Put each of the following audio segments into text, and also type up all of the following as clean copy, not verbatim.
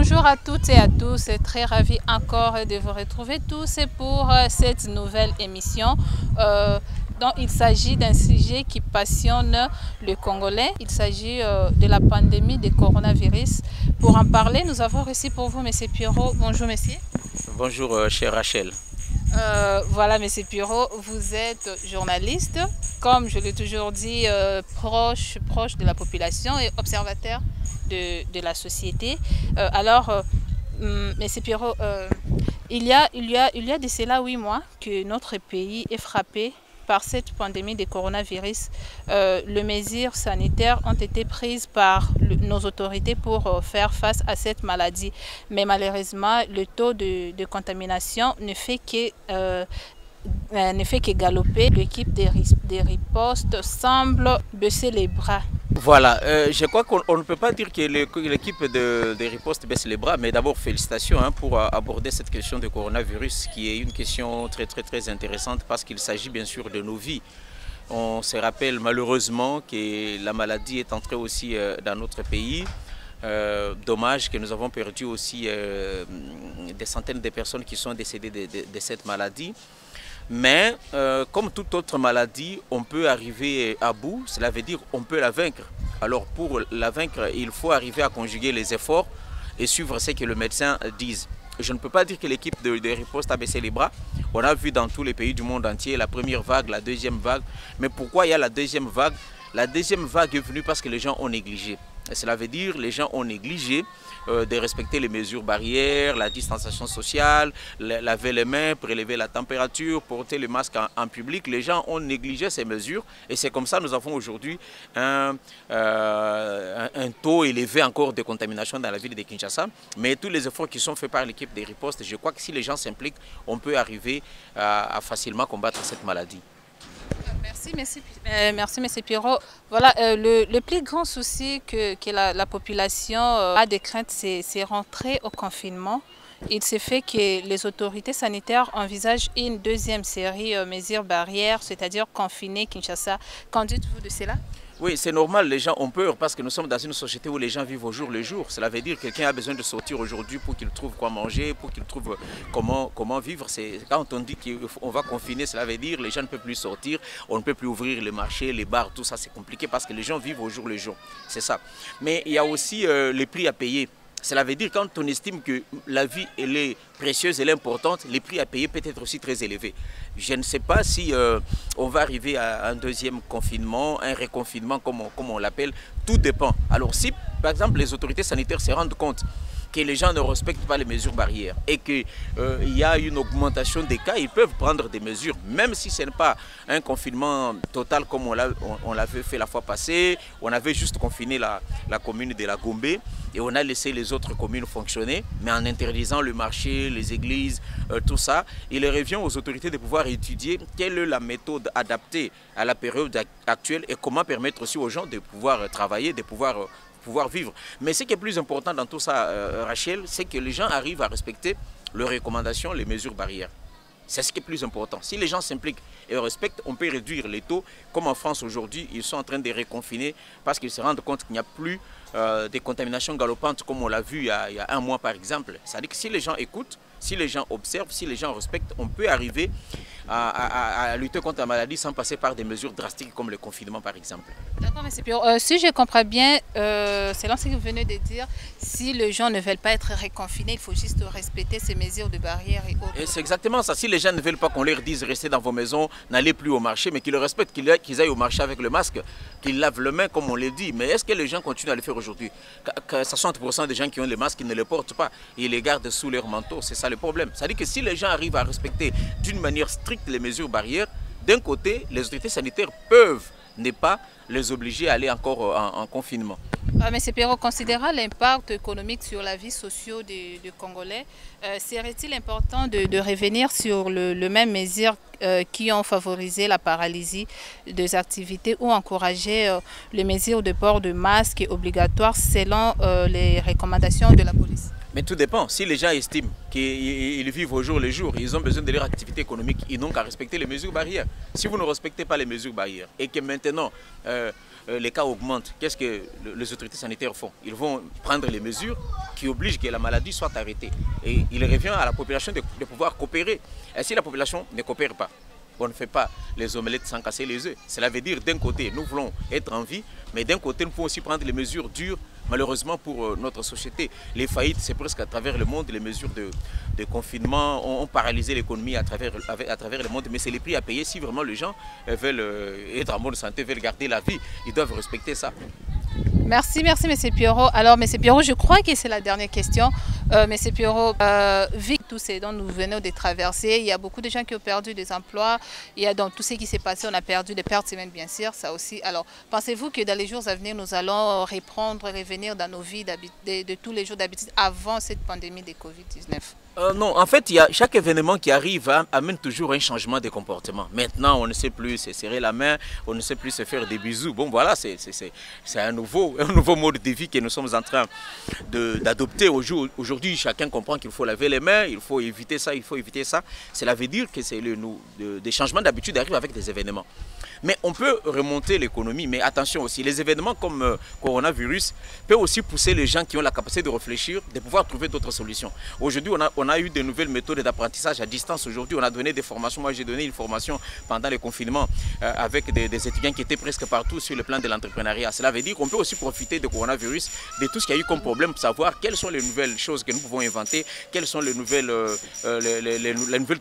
Bonjour à toutes et à tous, très ravi encore de vous retrouver tous pour cette nouvelle émission dont il s'agit d'un sujet qui passionne le Congolais. Il s'agit de la pandémie de coronavirus. Pour en parler, nous avons reçu pour vous M. Pierrot. Bonjour monsieur. Bonjour chère Rachel. Voilà M. Pierrot, vous êtes journaliste, comme je l'ai toujours dit, proche de la population et observateur de la société. M. Pierrot, il y a de cela 8 mois que notre pays est frappé par cette pandémie de coronavirus. Les mesures sanitaires ont été prises par nos autorités pour faire face à cette maladie. Mais malheureusement, le taux de contamination ne fait que galoper. L'équipe des ripostes semble baisser les bras. Voilà, je crois qu'on ne peut pas dire que l'équipe de riposte baisse les bras, mais d'abord félicitations pour aborder cette question de coronavirus qui est une question très intéressante parce qu'il s'agit bien sûr de nos vies. On se rappelle malheureusement que la maladie est entrée aussi dans notre pays. Dommage que nous avons perdu aussi des centaines de personnes qui sont décédées de cette maladie. Mais comme toute autre maladie, on peut arriver à bout, cela veut dire on peut la vaincre. Alors pour la vaincre, il faut arriver à conjuguer les efforts et suivre ce que le médecin dit. Je ne peux pas dire que l'équipe de riposte a baissé les bras. On a vu dans tous les pays du monde entier la première vague, la deuxième vague. Mais pourquoi il y a la deuxième vague? La deuxième vague est venue parce que les gens ont négligé. Et cela veut dire que les gens ont négligé de respecter les mesures barrières, la distanciation sociale, laver les mains, prélever la température, porter le masque en public. Les gens ont négligé ces mesures et c'est comme ça que nous avons aujourd'hui un taux élevé encore de contamination dans la ville de Kinshasa. Mais tous les efforts qui sont faits par l'équipe des ripostes, je crois que si les gens s'impliquent, on peut arriver à facilement combattre cette maladie. Merci M. Pierrot. Voilà, le plus grand souci que la population a de crainte, c'est rentrer au confinement. Il se fait que les autorités sanitaires envisagent une deuxième série de mesures barrières, c'est-à-dire confiner Kinshasa. Qu'en dites-vous de cela? Oui, c'est normal, les gens ont peur parce que nous sommes dans une société où les gens vivent au jour le jour. Cela veut dire que quelqu'un a besoin de sortir aujourd'hui pour qu'il trouve quoi manger, pour qu'il trouve comment vivre. Quand on dit qu'on va confiner, cela veut dire que les gens ne peuvent plus sortir, on ne peut plus ouvrir les marchés, les bars, tout ça c'est compliqué parce que les gens vivent au jour le jour. C'est ça. Mais il y a aussi les prix à payer. Cela veut dire que quand on estime que la vie elle est précieuse, elle est importante, les prix à payer peuvent être aussi très élevés. Je ne sais pas si on va arriver à un deuxième confinement, un reconfinement comme on l'appelle, tout dépend. Alors si par exemple les autorités sanitaires se rendent compte que les gens ne respectent pas les mesures barrières et qu'il y a une augmentation des cas, ils peuvent prendre des mesures, même si ce n'est pas un confinement total comme on l'avait fait la fois passée. On avait juste confiné la commune de la Gombe et on a laissé les autres communes fonctionner, mais en interdisant le marché, les églises, tout ça. Il revient aux autorités de pouvoir étudier quelle est la méthode adaptée à la période actuelle et comment permettre aussi aux gens de pouvoir travailler, de pouvoir vivre. Mais ce qui est plus important dans tout ça, Rachel, c'est que les gens arrivent à respecter leurs recommandations, les mesures barrières. C'est ce qui est plus important. Si les gens s'impliquent et respectent, on peut réduire les taux. Comme en France aujourd'hui, ils sont en train de reconfiner parce qu'ils se rendent compte qu'il n'y a plus de contamination galopante comme on l'a vu il y a un mois par exemple. C'est-à-dire que si les gens écoutent, si les gens observent, si les gens respectent, on peut arriver à lutter contre la maladie sans passer par des mesures drastiques comme le confinement par exemple. D'accord, M. Pierrot. Si je comprends bien, selon ce que vous venez de dire, si les gens ne veulent pas être reconfinés, il faut juste respecter ces mesures de barrière et autres. C'est exactement ça. Si les gens ne veulent pas qu'on leur dise restez dans vos maisons, n'allez plus au marché, mais qu'ils respectent, qu'ils aillent au marché avec le masque, qu'ils lavent les mains comme on le dit. Mais est-ce que les gens continuent à le faire aujourd'hui? 60% des gens qui ont les masques, ils ne les portent pas. Ils les gardent sous leur manteau. C'est ça le problème. C'est-à-dire que si les gens arrivent à respecter d'une manière stricte les mesures barrières, d'un côté, les autorités sanitaires peuvent ne pas les obliger à aller encore en confinement. M. Pierrot, considérant l'impact économique sur la vie sociale des Congolais, serait-il important de revenir sur les mêmes mesures qui ont favorisé la paralysie des activités ou encouragé les mesures de port de masques obligatoires selon les recommandations de la police? Mais tout dépend. Si les gens estiment qu'ils vivent au jour le jour, ils ont besoin de leur activité économique, ils n'ont qu'à respecter les mesures barrières. Si vous ne respectez pas les mesures barrières et que maintenant les cas augmentent, qu'est-ce que les autorités sanitaires font? Ils vont prendre les mesures qui obligent que la maladie soit arrêtée. Et il revient à la population de pouvoir coopérer. Et si la population ne coopère pas, on ne fait pas les omelettes sans casser les œufs. Cela veut dire d'un côté, nous voulons être en vie, mais d'un côté, nous pouvons aussi prendre les mesures dures, malheureusement pour notre société. Les faillites, c'est presque à travers le monde, les mesures de confinement ont paralysé l'économie à travers le monde, mais c'est les prix à payer si vraiment les gens veulent être en bonne santé, veulent garder la vie, ils doivent respecter ça. Merci, merci, M. Pierrot. Alors, M. Pierrot, je crois que c'est la dernière question. M. Pierrot, vu tous ces dont nous venons de traverser, il y a beaucoup de gens qui ont perdu des emplois. Il y a dans tout ce qui s'est passé, on a perdu des pertes humaines, bien sûr, ça aussi. Alors, pensez-vous que dans les jours à venir, nous allons revenir dans nos vies de tous les jours d'habitude avant cette pandémie de Covid-19? Non, en fait, chaque événement qui arrive amène toujours un changement de comportement. Maintenant, on ne sait plus se serrer la main, on ne sait plus se faire des bisous. Bon, voilà, c'est un nouveau mode de vie que nous sommes en train d'adopter. Aujourd'hui, chacun comprend qu'il faut laver les mains, il faut éviter ça, il faut éviter ça. Cela veut dire que des changements d'habitude arrivent avec des événements. Mais on peut remonter l'économie, mais attention aussi, les événements comme coronavirus peuvent aussi pousser les gens qui ont la capacité de réfléchir, de pouvoir trouver d'autres solutions. Aujourd'hui, on a eu de nouvelles méthodes d'apprentissage à distance. Aujourd'hui, on a donné des formations. Moi, j'ai donné une formation pendant le confinement avec des étudiants qui étaient presque partout sur le plan de l'entrepreneuriat. Cela veut dire qu'on peut aussi profiter du coronavirus, de tout ce qu'il y a eu comme problème, pour savoir quelles sont les nouvelles choses que nous pouvons inventer, quelles sont les nouvelles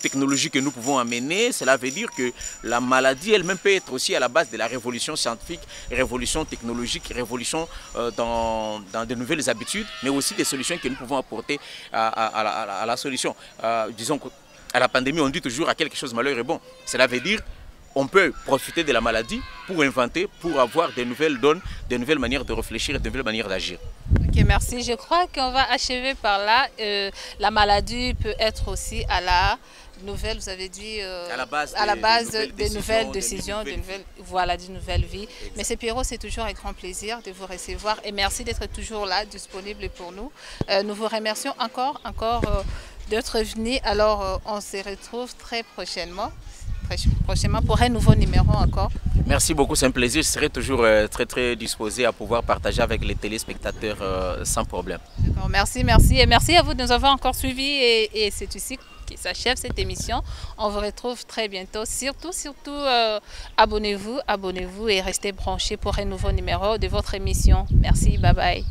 technologies que nous pouvons amener. Cela veut dire que la maladie elle-même peut être aussi à la base de la révolution scientifique, révolution technologique, révolution dans de nouvelles habitudes, mais aussi des solutions que nous pouvons apporter à la solution. Disons qu'à la pandémie, on dit toujours à quelque chose malheur est bon. Cela veut dire on peut profiter de la maladie pour inventer, pour avoir de nouvelles donnes, de nouvelles manières de réfléchir et de nouvelles manières d'agir. Ok, merci. Je crois qu'on va achever par là. La maladie peut être aussi à la nouvelle, vous avez dit, à la base des nouvelles décisions, voilà, d'une nouvelle vie. Mais M. Pierrot, c'est toujours un grand plaisir de vous recevoir et merci d'être toujours là, disponible pour nous. Nous vous remercions encore d'être venu. Alors, on se retrouve très prochainement pour un nouveau numéro encore. Merci beaucoup, c'est un plaisir. Je serai toujours très disposé à pouvoir partager avec les téléspectateurs sans problème. Merci, merci. Et merci à vous de nous avoir encore suivis. Et c'est ici qui s'achève cette émission. On vous retrouve très bientôt. Surtout, abonnez-vous et restez branchés pour un nouveau numéro de votre émission. Merci, bye bye.